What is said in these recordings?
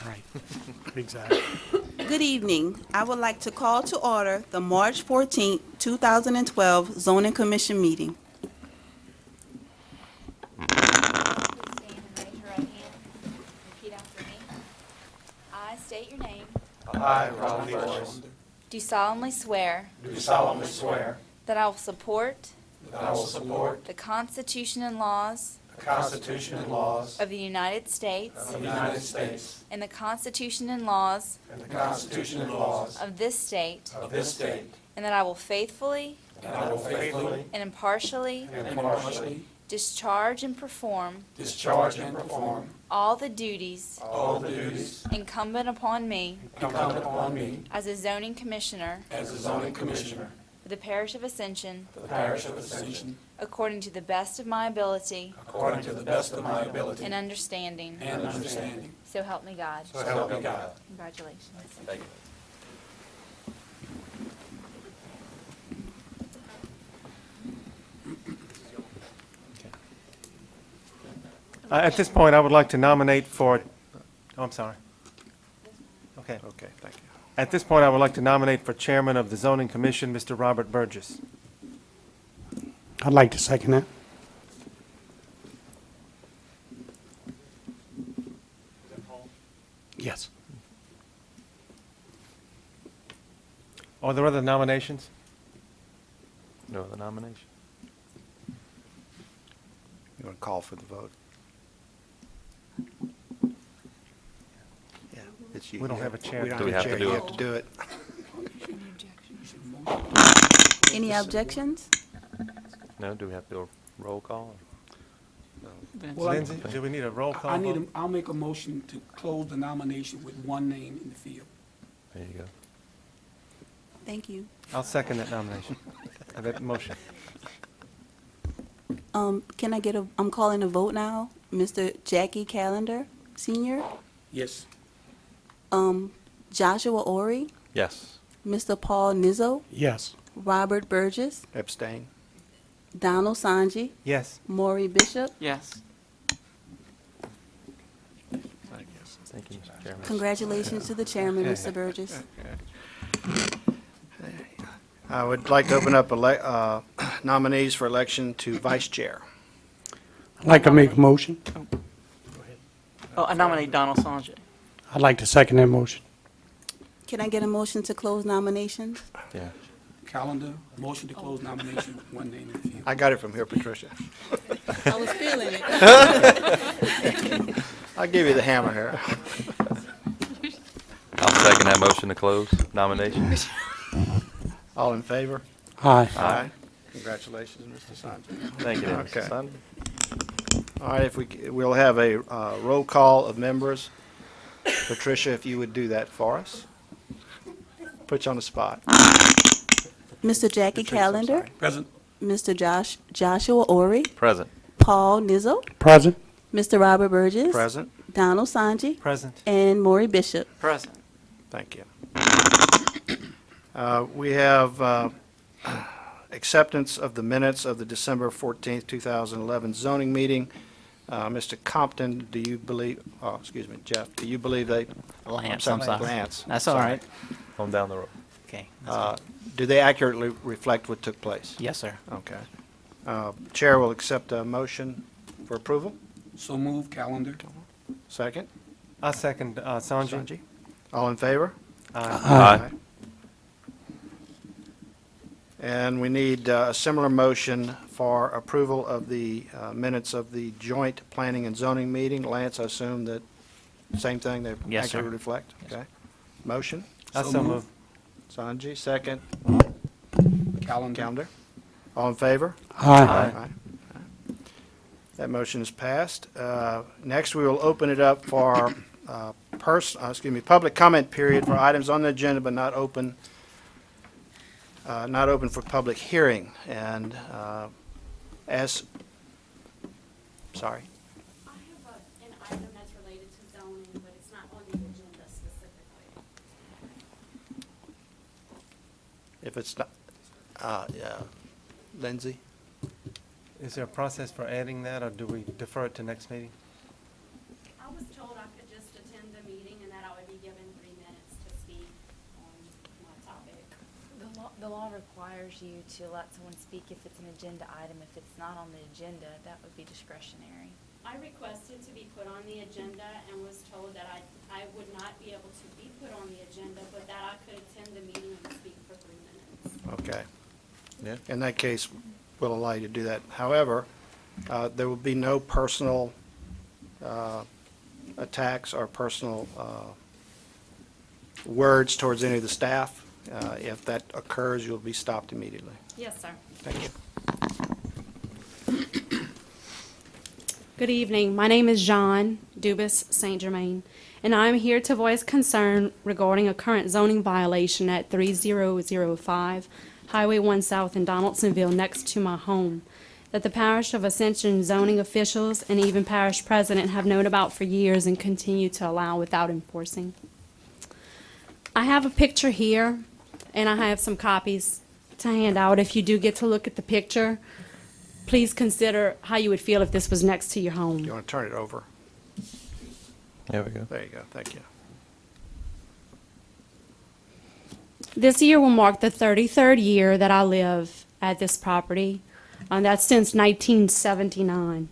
Right. Exactly. Good evening. I would like to call to order the March 14, 2012 Zoning Commission meeting. Please stand and raise your right hand. Repeat after me. I state your name. I, Ronald Parish, Do solemnly swear do solemnly swear that I will support that I will support the Constitution and laws the Constitution and laws of the United States of the United States and the Constitution and laws and the Constitution and laws of this state, of this state, and that I will faithfully and I will faithfully and impartially and impartially discharge and perform discharge and perform all the duties all the duties incumbent upon me incumbent upon me as a zoning commissioner as a zoning commissioner for the Parish of Ascension, for the Parish of Ascension, according to the best of my ability according to the best of my ability and understanding. and understanding. So help me God. So help me God. Congratulations. Thank you. At this point, I would like to nominate for, oh, I'm sorry. Okay. Okay, thank you. At this point, I would like to nominate for chairman of the zoning commission, Mr. Robert Burgess. I'd like to second that. Yes. Are there other nominations? No other nomination? You want to call for the vote? Yeah, it's you. We don't have a chair. We don't Do we have a have to chair. do You it? have to do it. Any objections? No, do we have to do a roll call? Well, Lindsay, do we need a roll call I need, vote? I'll make a motion to close the nomination with one name in the field. There you go. Thank you. I'll second that nomination, that motion. Can I get I'm calling a vote now. Mr. Jackie Callender, Senior, Yes. Joshua Ori, Yes. Mr. Paul Nizzo, Yes. Robert Burgess, Abstain. Donald Sanji, Yes. Maury Bishop. Yes. Thank you, Mr. Chairman. Congratulations to the chairman, Mr. Burgess. I would like to open up nominees for election to vice chair. I'd like to make a motion. Oh, I nominate Donald Sanjay. I'd like to second that motion. Can I get a motion to close nominations? Yeah. Calendar, motion to close nomination with one name in the field. I got it from here, Patricia. I was feeling it. I'll give you the hammer here. I'll second that motion to close nominations. All in favor? Aye. Aye. Congratulations, Mr. Sanjay. Thank you, Okay. Mr. Sun. All right, we'll have a roll call of members. Patricia, if you would do that for us. Put you on the spot. Mr. Jackie Patrice, I'm Callender, sorry. Present. Mr. Joshua Ori, Present. Paul Nizzo, Present. Mr. Robert Burgess, Present. Donald Sanji, Present. and Maury Bishop. Present. Thank you. We have acceptance of the minutes of the December 14th, 2011 zoning meeting. Mr. Compton, do you believe, oh, excuse me, Jeff, do you believe they? Lance, I'm I'm sorry, sorry. Lance. That's all sorry. right. On down the road. Okay. Do they accurately reflect what took place? Yes, sir. Okay. Chair will accept a motion for approval. So move, calendar. Second. I'll second Sanji. Sanji. All in favor? Aye. And we need a similar motion for approval of the minutes of the joint planning and zoning meeting. Lance, I assume that same thing, they Yes, sir. accurately reflect? Okay. Motion? I so move. Sanji, second. Calendar. Calendar. All in favor? Aye. Aye. That motion is passed. Next, we will open it up for public comment period for items on the agenda but not open for public hearing. And sorry. I have an item that's related to zoning, but it's not on the agenda specifically. If it's not, yeah. Lindsay? Is there a process for adding that, or do we defer it to next meeting? I was told I could just attend the The law requires you to let someone speak if it's an agenda item. If it's not on the agenda, that would be discretionary. I requested to be put on the agenda and was told that I would not be able to be put on the agenda, but that I could attend the meeting and speak for 3 minutes. Okay. Yeah. In that case, we'll allow you to do that. However, there will be no personal attacks or personal words towards any of the staff. If that occurs, you'll be stopped immediately. Yes, sir. Thank you. Good evening. My name is Jean Dubus St. Germain, and I'm here to voice concern regarding a current zoning violation at 3005 Highway 1 South in Donaldsonville next to my home that the Parish of Ascension zoning officials and even parish president have known about for years and continue to allow without enforcing. I have a picture here, and I have some copies to hand out. If you do get to look at the picture, please consider how you would feel if this was next to your home. You want to turn it over? There we go. There you go. Thank you. This year will mark the 33rd year that I live at this property, and that's since 1979.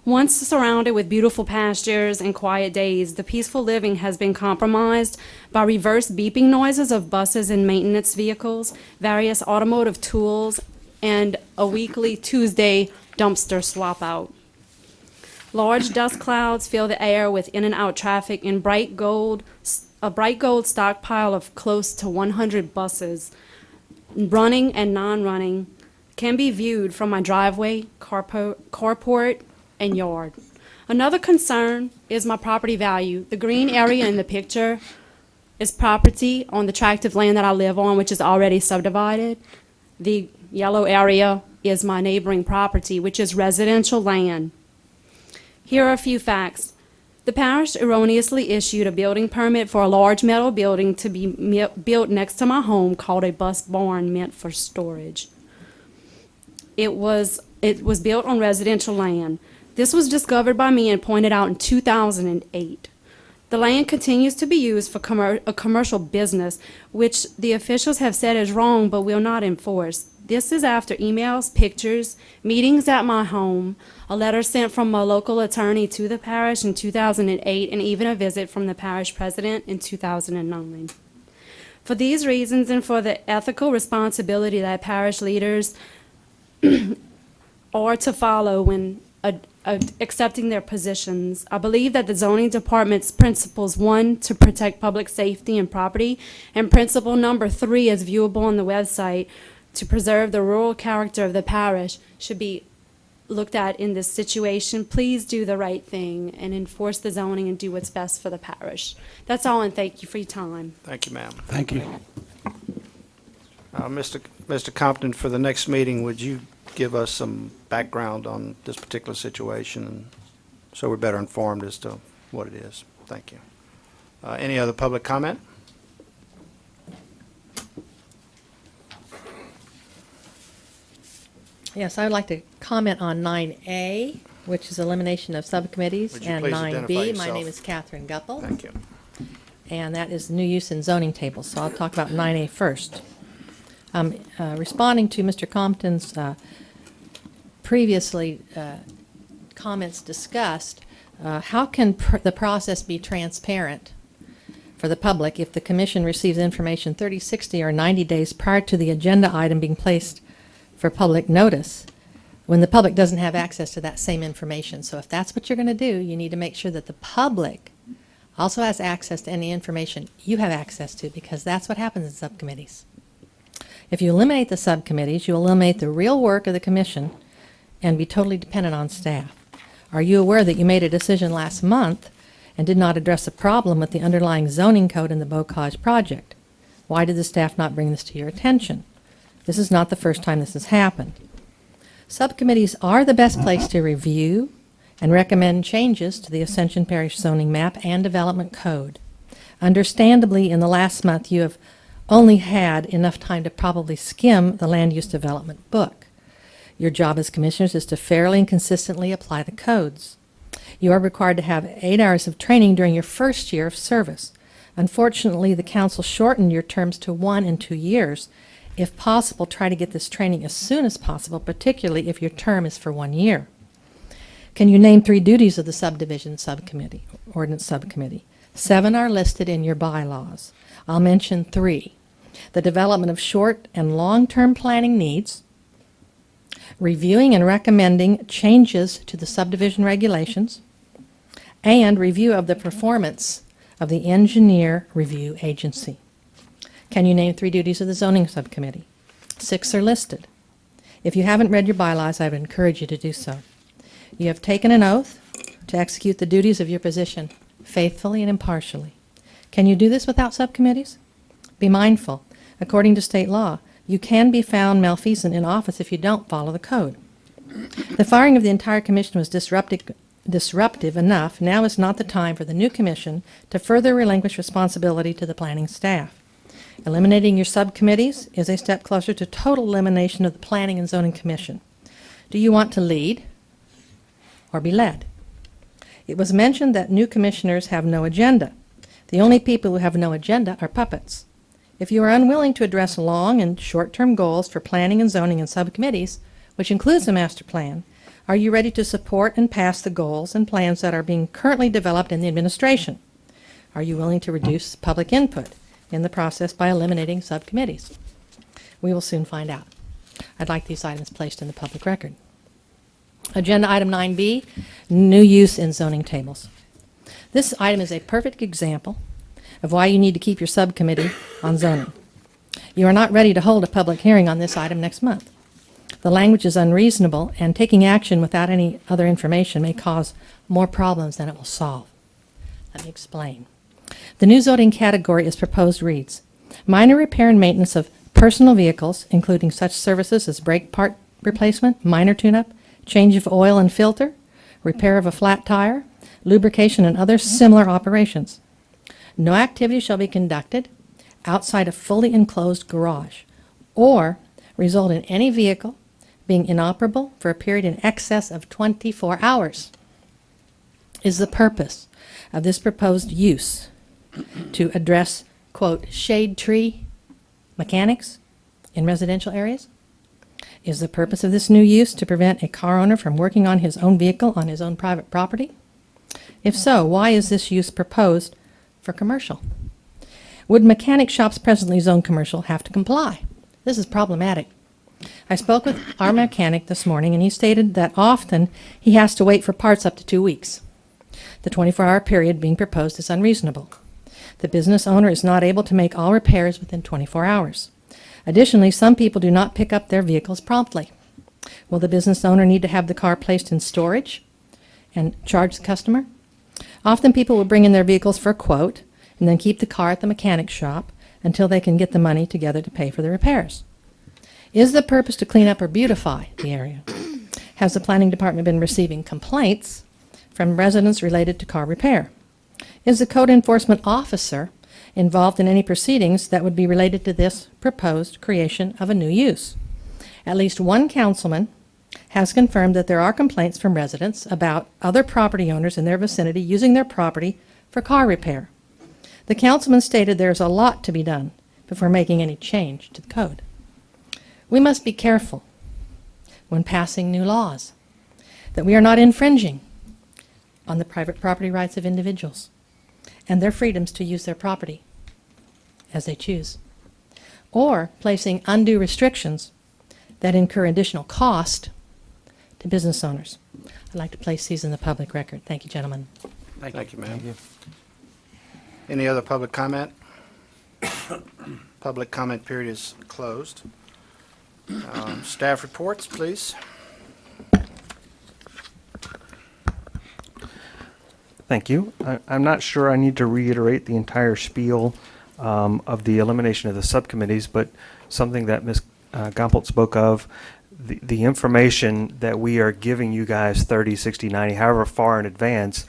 Once surrounded with beautiful pastures and quiet days, the peaceful living has been compromised by reverse beeping noises of buses and maintenance vehicles, various automotive tools, and a weekly Tuesday dumpster swap out. Large dust clouds fill the air with in and out traffic, and a bright gold stockpile of close to 100 buses, running and non-running, can be viewed from my driveway, carport, and yard. Another concern is my property value. The green area in the picture is property on the tract of land that I live on, which is already subdivided. The yellow area is my neighboring property, which is residential land. Here are a few facts. The parish erroneously issued a building permit for a large metal building to be built next to my home called a bus barn meant for storage. It was built on residential land. This was discovered by me and pointed out in 2008. The land continues to be used for a commercial business, which the officials have said is wrong but will not enforce. This is after emails, pictures, meetings at my home, a letter sent from a local attorney to the parish in 2008, and even a visit from the parish president in 2009. For these reasons and for the ethical responsibility that parish leaders are to follow when accepting their positions, I believe that the zoning department's principles, 1, to protect public safety and property, and principle number 3, as viewable on the website, to preserve the rural character of the parish, should be looked at in this situation. Please do the right thing and enforce the zoning and do what's best for the parish. That's all, and thank you for your time. Thank you, ma'am. Thank you. Mr. Compton, for the next meeting, would you give us some background on this particular situation, and so we're better informed as to what it is? Thank you. Any other public comment? Yes, I would like to comment on 9A, which is elimination of subcommittees, Would you and please 9B. identify My yourself? name is Catherine Guppel, Thank you. and that is new use in zoning tables. So I'll talk about 9A first. Responding to Mr. Compton's previously comments discussed, how can the process be transparent for the public if the commission receives information 30, 60, or 90 days prior to the agenda item being placed for public notice, when the public doesn't have access to that same information? So if that's what you're going to do, you need to make sure that the public also has access to any information you have access to, because that's what happens in subcommittees. If you eliminate the subcommittees, you eliminate the real work of the commission and be totally dependent on staff. Are you aware that you made a decision last month and did not address a problem with the underlying zoning code in the Bocage project? Why did the staff not bring this to your attention? This is not the first time this has happened. Subcommittees are the best place to review and recommend changes to the Ascension Parish zoning map and development code. Understandably, in the last month, you have only had enough time to probably skim the land use development book. Your job as commissioners is to fairly and consistently apply the codes. You are required to have 8 hours of training during your first year of service. Unfortunately, the council shortened your terms to 1 and 2 years If possible, try to get this training as soon as possible, particularly if your term is for 1 year. Can you name 3 duties of the subdivision subcommittee, ordinance subcommittee? 7 are listed in your bylaws. I'll mention 3. The development of short and long-term planning needs, reviewing and recommending changes to the subdivision regulations, and review of the performance of the engineer review agency. Can you name 3 duties of the zoning subcommittee? 6 are listed. If you haven't read your bylaws, I would encourage you to do so. You have taken an oath to execute the duties of your position faithfully and impartially. Can you do this without subcommittees? Be mindful. According to state law, you can be found malfeasant in office if you don't follow the code. The firing of the entire commission was disruptive enough. Now is not the time for the new commission to further relinquish responsibility to the planning staff. Eliminating your subcommittees is a step closer to total elimination of the Planning and Zoning Commission. Do you want to lead or be led? It was mentioned that new commissioners have no agenda. The only people who have no agenda are puppets. If you are unwilling to address long and short-term goals for planning and zoning and subcommittees, which includes the master plan, are you ready to support and pass the goals and plans that are being currently developed in the administration? Are you willing to reduce public input in the process by eliminating subcommittees? We will soon find out. I'd like these items placed in the public record. Agenda item 9B, new use in zoning tables. This item is a perfect example of why you need to keep your subcommittee on zoning. You are not ready to hold a public hearing on this item next month. The language is unreasonable, and taking action without any other information may cause more problems than it will solve. Let me explain. The new zoning category as proposed reads, minor repair and maintenance of personal vehicles, including such services as brake part replacement, minor tune-up, change of oil and filter, repair of a flat tire, lubrication, and other similar operations. No activity shall be conducted outside a fully enclosed garage or result in any vehicle being inoperable for a period in excess of 24 hours. Is the purpose of this proposed use to address, quote, shade tree mechanics in residential areas? Is the purpose of this new use to prevent a car owner from working on his own vehicle on his own private property? If so, why is this use proposed for commercial? Would mechanic shops presently zoned commercial have to comply? This is problematic. I spoke with our mechanic this morning, and he stated that often he has to wait for parts up to 2 weeks. The 24-hour period being proposed is unreasonable. The business owner is not able to make all repairs within 24 hours. Additionally, some people do not pick up their vehicles promptly. Will the business owner need to have the car placed in storage and charge the customer? Often people will bring in their vehicles for a quote and then keep the car at the mechanic shop until they can get the money together to pay for the repairs. Is the purpose to clean up or beautify the area? Has the planning department been receiving complaints from residents related to car repair? Is the code enforcement officer involved in any proceedings that would be related to this proposed creation of a new use? At least one councilman has confirmed that there are complaints from residents about other property owners in their vicinity using their property for car repair. The councilman stated there's a lot to be done before making any change to the code. We must be careful when passing new laws that we are not infringing on the private property rights of individuals and their freedoms to use their property as they choose, or placing undue restrictions that incur additional cost to business owners. I'd like to place these in the public record. Thank you, gentlemen. Thank you, ma'am. Any other public comment? Public comment period is closed. Staff reports, please. Thank you. I'm not sure I need to reiterate the entire spiel of the elimination of the subcommittees, but something that Ms. Gompelt spoke of, the information that we are giving you guys 30, 60, 90, however far in advance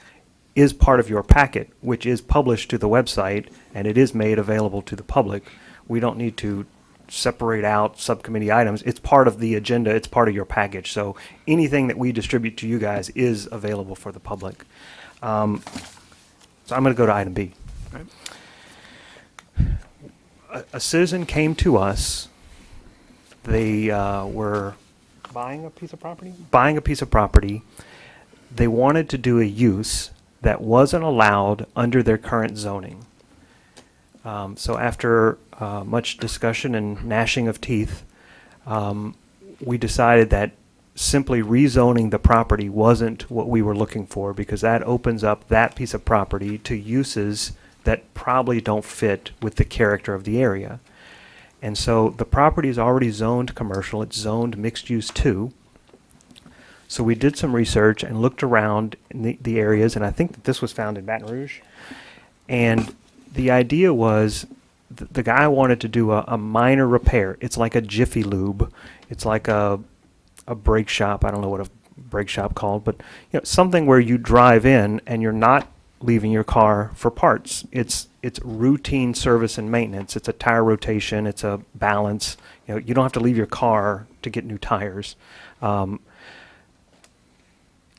is part of your packet, which is published to the website, and it is made available to the public. We don't need to separate out subcommittee items. It's part of the agenda. It's part of your package. So anything that we distribute to you guys is available for the public. So I'm going to go to item B. Right. A citizen came to us They were buying a piece of property? Buying a piece of property. They wanted to do a use that wasn't allowed under their current zoning. So after much discussion and gnashing of teeth, we decided that simply rezoning the property wasn't what we were looking for, because that opens up that piece of property to uses that probably don't fit with the character of the area. And so the property is already zoned commercial. It's zoned mixed use 2. So we did some research and looked around in the areas, and I think that this was found in Baton Rouge. And the idea was the guy wanted to do a minor repair. It's like a Jiffy Lube. It's like a brake shop. I don't know what a brake shop called, but something where you drive in and you're not leaving your car for parts. It's routine service and maintenance. It's a tire rotation. It's a balance. You don't have to leave your car to get new tires.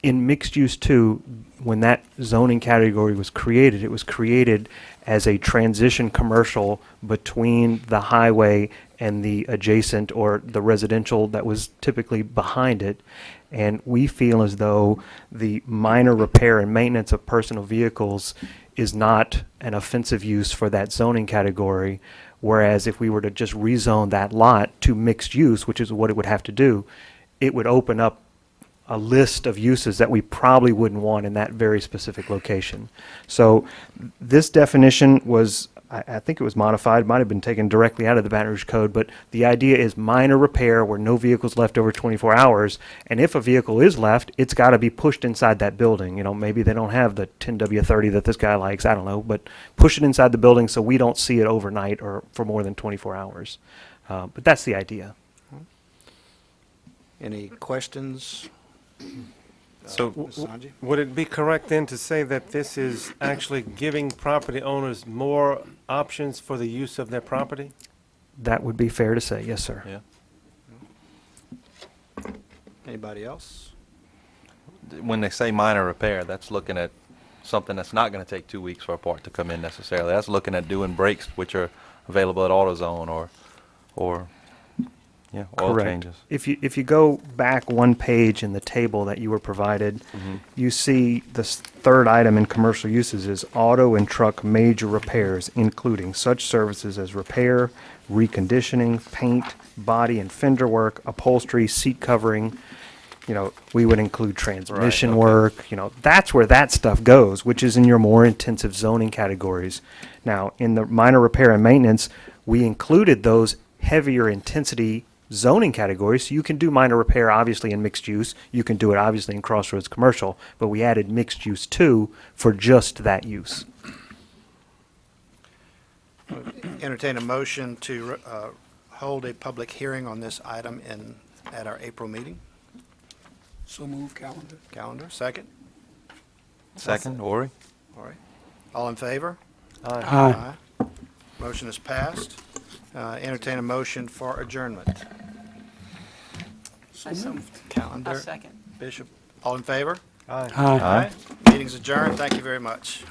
In mixed use 2, when that zoning category was created, it was created as a transition commercial between the highway and the adjacent or the residential that was typically behind it. And we feel as though the minor repair and maintenance of personal vehicles is not an offensive use for that zoning category, whereas if we were to just rezone that lot to mixed use, which is what it would have to do, it would open up a list of uses that we probably wouldn't want in that very specific location. So this definition was, I think it was modified, might have been taken directly out of the Baton Rouge Code, but the idea is minor repair where no vehicle's left over 24 hours, and if a vehicle is left, it's got to be pushed inside that building. Maybe they don't have the 10W30 that this guy likes, I don't know, but push it inside the building so we don't see it overnight or for more than 24 hours. But that's the idea. Any questions? So Ms. Sanji? Would it be correct then to say that this is actually giving property owners more options for the use of their property? That would be fair to say, yes, sir. yeah. Anybody else? When they say minor repair, that's looking at something that's not going to take 2 weeks for a part to come in necessarily. That's looking at doing brakes, which are available at AutoZone or oil Correct. changes. If you go back one page in the table that you were provided, you see the third item in commercial uses is auto and truck major repairs, including such services as repair, reconditioning, paint, body and fender work, upholstery, seat covering. We would include transmission work. That's where that stuff goes, which is in your more intensive zoning categories. Now, in the minor repair and maintenance, we included those heavier intensity zoning categories. So you can do minor repair, obviously, in mixed use. You can do it, obviously, in Crossroads Commercial. But we added mixed use 2 for just that use. Entertain a motion to hold a public hearing on this item at our April meeting. So move calendar. Calendar, second? Second, Ori? All right. All in favor? Aye. Motion is passed. Entertain a motion for adjournment. So moved. Calendar. A second. Bishop, all in favor? Aye. Aye. Meeting's adjourned. Thank you very much.